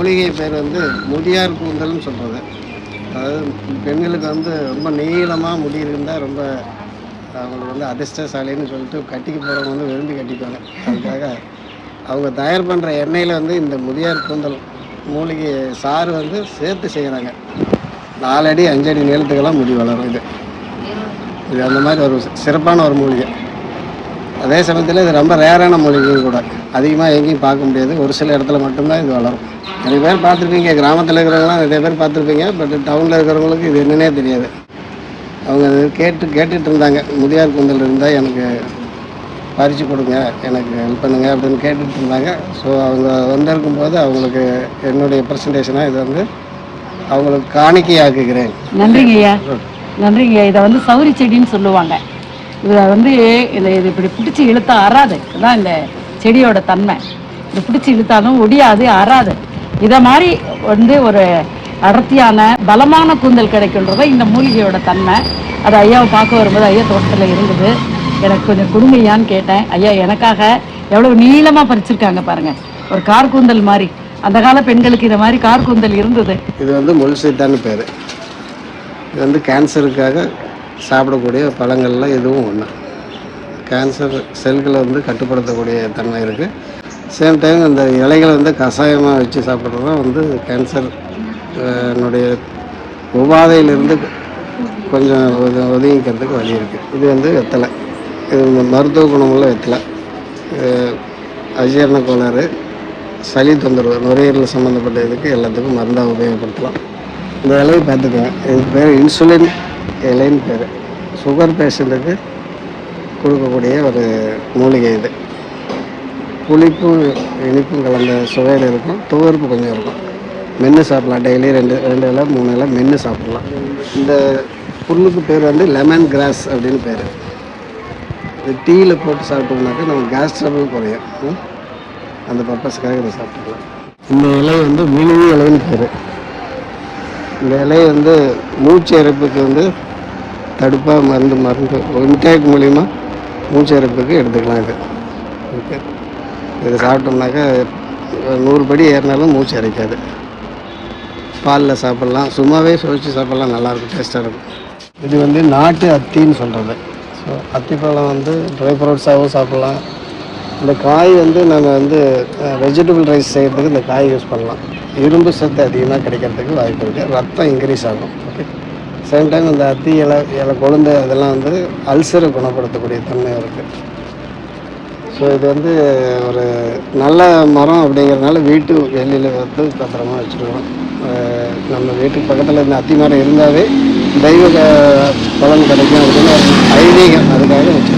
மூலிகை பேர் வந்து முதியார் கூந்தல்னு சொல்கிறது. அதாவது பெண்களுக்கு வந்து ரொம்ப நீளமாக முடி இருந்தால் ரொம்ப அவங்களுக்கு வந்து அதிர்ஷ்டசாலின்னு சொல்லிட்டு கட்டிக்கு போகிறவங்க வந்து விரும்பி கட்டிப்பாங்க. அதுக்காக அவங்க தயார் பண்ணுற எண்ணெயில் வந்து இந்த முதியார் கூந்தல் மூலிகை சாறு வந்து சேர்த்து செய்கிறாங்க. 4 அடி 5 அடி நீளத்துக்கெல்லாம் முடி வளரும். இது அந்த மாதிரி ஒரு சிறப்பான ஒரு மூலிகை. அதே சமயத்தில் இது ரொம்ப ரேரான மூலிகையும் கூட. அதிகமாக எங்கேயும் பார்க்க முடியாது. ஒரு சில இடத்துல மட்டும்தான் இது வளரும். நிறைய பேர் பார்த்துருப்பீங்க, கிராமத்தில் இருக்கிறவங்களாம் நிறைய பேர் பார்த்துருப்பீங்க. பட் டவுனில் இருக்கிறவங்களுக்கு இது என்னன்னே தெரியாது. அவங்க அது கேட்டுட்டு இருந்தாங்க, முதியார் கூந்தல் இருந்தால் எனக்கு பறித்து கொடுங்க, எனக்கு ஹெல்ப் பண்ணுங்க அப்படின்னு கேட்டுட்டு இருந்தாங்க. ஸோ அவங்க வந்திருக்கும் போது அவங்களுக்கு என்னுடைய ப்ரெசன்டேஷனாக இது வந்து அவங்களுக்கு காணிக்கையாக்குகிறேன். நன்றிங்க ஐயா, நன்றிங்க. இதை வந்து சௌரி செடின்னு சொல்லுவாங்க. இதை வந்து இது இப்படி பிடிச்சி இழுத்தா அறாது. இதுதான் இந்த செடியோட தன்மை. இது பிடிச்சி இழுத்தாலும் ஒடியாது, அறாது. இதை மாதிரி வந்து ஒரு அடர்த்தியான பலமான கூந்தல் கிடைக்கின்றத இந்த மூலிகையோட தன்மை. அது ஐயாவை பார்க்க வரும்போது ஐயா தோட்டத்தில் இருந்தது. எனக்கு கொஞ்சம் கொடுமையான்னு கேட்டேன். ஐயா எனக்காக எவ்வளோ நீளமாக பறிச்சிருக்காங்க பாருங்க, ஒரு கார் கூந்தல் மாதிரி. அந்த கால பெண்களுக்கு இந்த மாதிரி கார் கூந்தல் இருந்தது. இது வந்து முல்சைத்தான்னு பேர். இது வந்து கேன்சருக்காக சாப்பிடக்கூடிய பழங்களில் இதுவும் ஒன்று. கேன்சர் செல்களை வந்து கட்டுப்படுத்தக்கூடிய தன்மை இருக்குது. சேம் டைம் இந்த இலைகளை வந்து கஷாயமாக வச்சு சாப்பிட்றது தான் வந்து கேன்சர் என்னுடைய உபாதையிலிருந்து கொஞ்சம் ஒதுங்கிக்கிறதுக்கு வழி இருக்குது. இது வந்து வெத்தலை. இது மருத்துவ குணமுள்ள வெத்தலை. அஜீரண கோளாறு, சளி தொந்தரவு, நுரையீரல் சம்மந்தப்பட்ட இதுக்கு எல்லாத்துக்கும் மருந்தாக உபயோகப்படுத்தலாம். இந்த இலையை பார்த்துக்கோங்க. இதுக்கு பேர் இன்சுலின் இலைன்னு பேர். சுகர் பேஷண்ட்டுக்கு கொடுக்கக்கூடிய ஒரு மூலிகை இது. புளிப்பும் இனிப்பும் கலந்த சுவையில் இருக்கும். துவர்ப்பு கொஞ்சம் இருக்கும். மென்று சாப்பிட்லாம். டெய்லி 2 இலை 3 இலை மென்று சாப்பிட்லாம். இந்த புல்லுக்கு பேர் வந்து லெமன் கிராஸ் அப்படின்னு பேர். இது டீயில் போட்டு சாப்பிட்டோம்னாக்கா நம்ம கேஸ் ட்ரபிள் குறையும். அந்த பர்பஸ்க்காக இதை சாப்பிட்டுக்கலாம். இந்த இலை வந்து விழுவி இலைன்னு பேர். இந்த இலையை வந்து மூச்சு இறைப்புக்கு வந்து தடுப்பாக மருந்து இன்டேக் மூலிமா மூச்சு இறைப்புக்கு எடுத்துக்கலாம். இது ஓகே. இதை சாப்பிட்டோம்னாக்கா 100 படி ஏறினாலும் மூச்சு இறைக்காது. பாலில் சாப்பிட்லாம், சும்மாவே சுவைச்சு சாப்பிட்லாம், நல்லாயிருக்கும், டேஸ்ட்டாக இருக்கும். இது வந்து நாட்டு அத்தின்னு சொல்கிறது. ஸோ அத்திப்பழம் வந்து ட்ரை ஃப்ரூட்ஸாகவும் சாப்பிட்லாம். இந்த காய் வந்து நம்ம வந்து வெஜிடபிள் ரைஸ் செய்கிறதுக்கு இந்த காய் யூஸ் பண்ணலாம். இரும்பு சத்து அதிகமாக கிடைக்கிறதுக்கு வாய்ப்பு இருக்குது. ரத்தம் இன்க்ரீஸ் ஆகும். ஓகே. சேம் டைம் இந்த அத்தி இலை கொழுந்து அதெல்லாம் வந்து அல்சரை குணப்படுத்தக்கூடிய தன்மை இருக்குது. ஸோ இது வந்து ஒரு நல்ல மரம் அப்படிங்கிறதுனால வீட்டு வெளியில் வந்து பத்திரமா வச்சுருக்கோம். நம்ம வீட்டுக்கு பக்கத்தில் இந்த அத்தி மரம் இருந்தாவே தெய்வ பலன் கிடைக்கும் அப்படின்னு ஐதீகம், அதுக்காக வச்சுருக்கோம்.